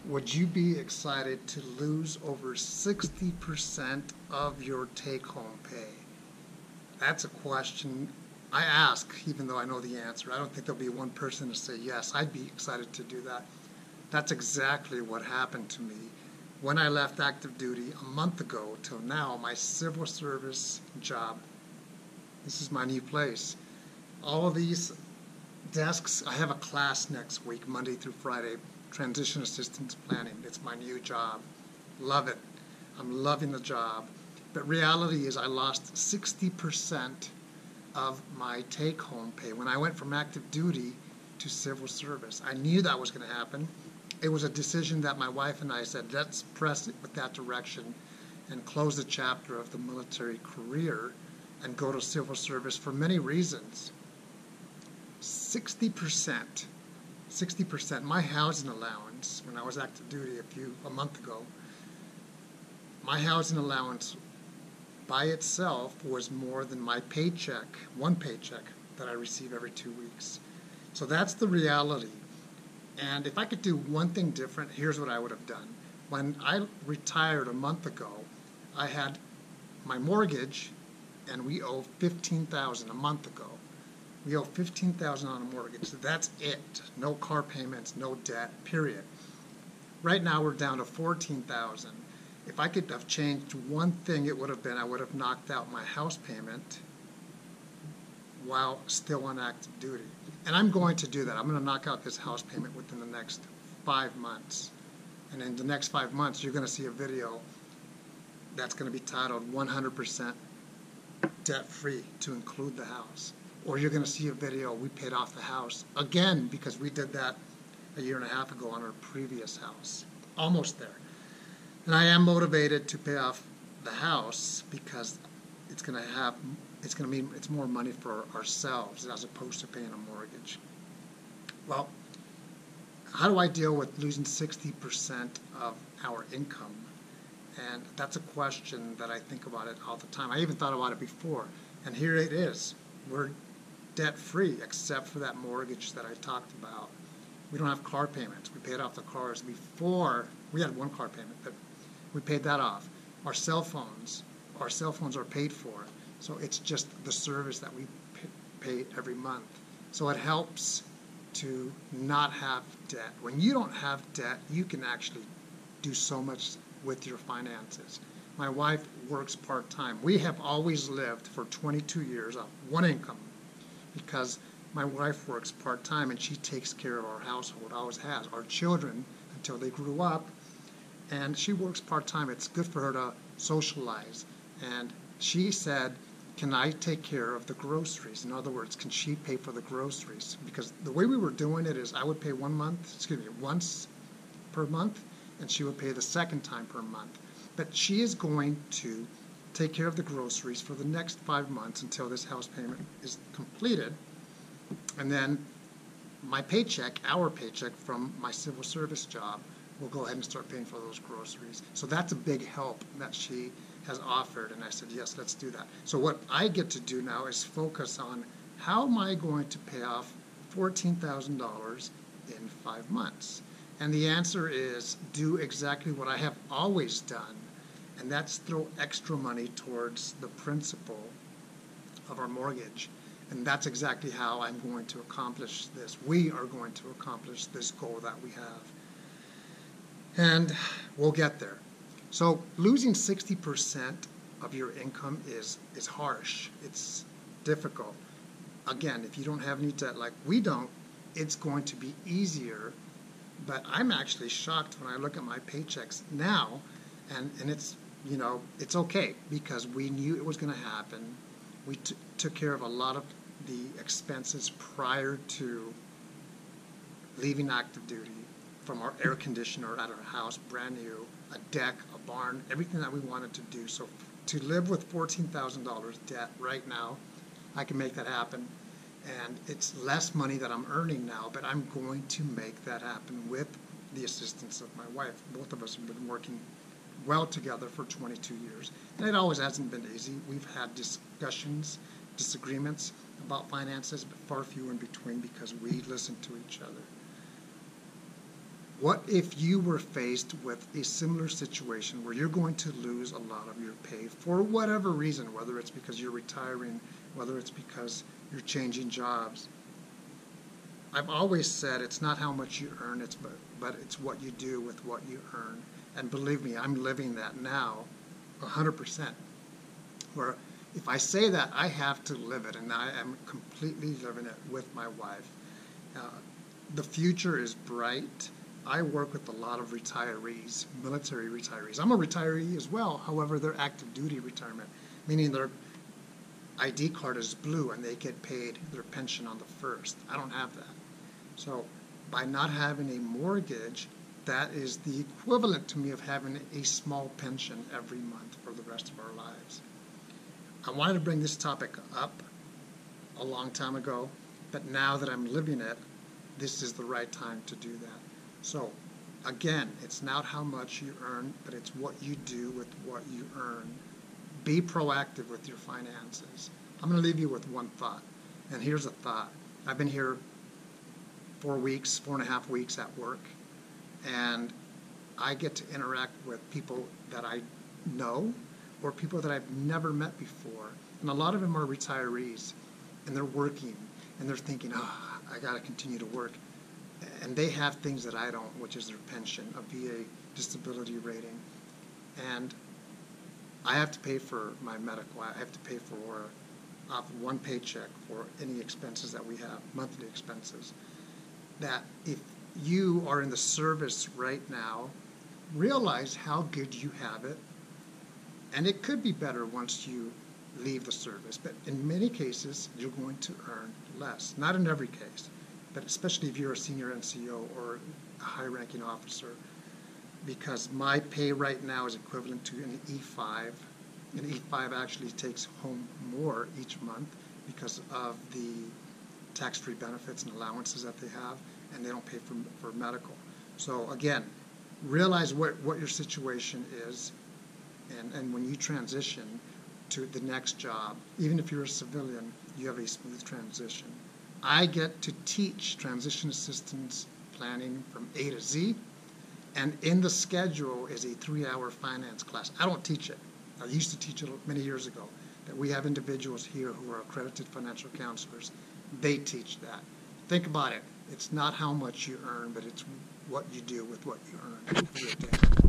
Would you be excited to lose over 60% of your take-home pay? That's a question I ask, even though I know the answer. I don't think there'll be one person to say yes. I'd be excited to do that. That's exactly what happened to me when I left active duty a month ago till now, my civil service job. This is my new place. All of these desks, I have a class next week, Monday through Friday, transition assistance planning. It's my new job. Love it. I'm loving the job. But reality is I lost 60% of my take-home pay when I went from active duty to civil service. I knew that was going to happen. It was a decision that my wife and I said, let's press it with that direction and close the chapter of the military career and go to civil service for many reasons. 60%, my housing allowance when I was active duty a month ago, my housing allowance by itself was more than my paycheck, one paycheck that I receive every 2 weeks. So that's the reality. And if I could do one thing different, here's what I would have done. When I retired a month ago, I had my mortgage, and we owe $15,000 a month ago. We owe $15,000 on a mortgage. So that's it. No car payments, no debt, period. Right now we're down to $14,000. If I could have changed one thing, it would have been I would have knocked out my house payment while still on active duty. And I'm going to do that. I'm going to knock out this house payment within the next 5 months. And in the next 5 months, you're going to see a video that's going to be titled 100% debt-free to include the house. Or you're going to see a video, we paid off the house again because we did that a year and a half ago on our previous house. Almost there. And I am motivated to pay off the house because it's going to mean it's more money for ourselves as opposed to paying a mortgage. Well, how do I deal with losing 60% of our income? And that's a question that I think about it all the time. I even thought about it before. And here it is. We're debt-free except for that mortgage that I talked about. We don't have car payments. We paid off the cars before. We had one car payment, but we paid that off. Our cell phones are paid for. So it's just the service that we pay every month. So it helps to not have debt. When you don't have debt, you can actually do so much with your finances. My wife works part-time. We have always lived for 22 years off one income because my wife works part-time and she takes care of our household, always has, our children until they grew up. And she works part-time. It's good for her to socialize. And she said, can I take care of the groceries? In other words, can she pay for the groceries? Because the way we were doing it is I would pay once per month, and she would pay the second time per month. But she is going to take care of the groceries for the next 5 months until this house payment is completed. And then my paycheck, our paycheck from my civil service job, will go ahead and start paying for those groceries. So that's a big help that she has offered, and I said, yes, let's do that. So what I get to do now is focus on how am I going to pay off $14,000 in 5 months? And the answer is do exactly what I have always done, and that's throw extra money towards the principal of our mortgage. And that's exactly how I'm going to accomplish this. We are going to accomplish this goal that we have. And we'll get there. So losing 60% of your income is harsh. It's difficult. Again, if you don't have any debt like we don't, it's going to be easier. But I'm actually shocked when I look at my paychecks now, and it's, you know, it's okay because we knew it was going to happen. We took care of a lot of the expenses prior to leaving active duty, from our air conditioner at our house, brand new, a deck, a barn, everything that we wanted to do. So to live with $14,000 debt right now, I can make that happen. And it's less money that I'm earning now, but I'm going to make that happen with the assistance of my wife. Both of us have been working well together for 22 years. And it always hasn't been easy. We've had discussions, disagreements about finances, but far few in between because we listen to each other. What if you were faced with a similar situation where you're going to lose a lot of your pay for whatever reason, whether it's because you're retiring, whether it's because you're changing jobs? I've always said it's not how much you earn, but it's what you do with what you earn. And believe me, I'm living that now 100%. Where if I say that, I have to live it, and I am completely living it with my wife. The future is bright. I work with a lot of retirees, military retirees. I'm a retiree as well. However, they're active duty retirement, meaning their ID card is blue and they get paid their pension on the first. I don't have that. So by not having a mortgage, that is the equivalent to me of having a small pension every month for the rest of our lives. I wanted to bring this topic up a long time ago, but now that I'm living it, this is the right time to do that. So again, it's not how much you earn, but it's what you do with what you earn. Be proactive with your finances. I'm going to leave you with one thought, and here's a thought. I've been here 4.5 weeks at work, and I get to interact with people that I know or people that I've never met before, and a lot of them are retirees, and they're working, and they're thinking, oh, I got to continue to work. And they have things that I don't, which is their pension, a VA disability rating. And I have to pay for my medical. I have to pay for off one paycheck for any expenses that we have, monthly expenses. That if you are in the service right now, realize how good you have it. And it could be better once you leave the service. But in many cases, you're going to earn less. Not in every case, but especially if you're a senior NCO or a high-ranking officer, because my pay right now is equivalent to an E5. An E5 actually takes home more each month because of the tax-free benefits and allowances that they have, and they don't pay for medical. So again, realize what your situation is, and when you transition to the next job, even if you're a civilian, you have a smooth transition. I get to teach transition assistance planning from A to Z, and in the schedule is a 3-hour finance class. I don't teach it. I used to teach it many years ago, that we have individuals here who are accredited financial counselors. They teach that. Think about it. It's not how much you earn, but it's what you do with what you earn.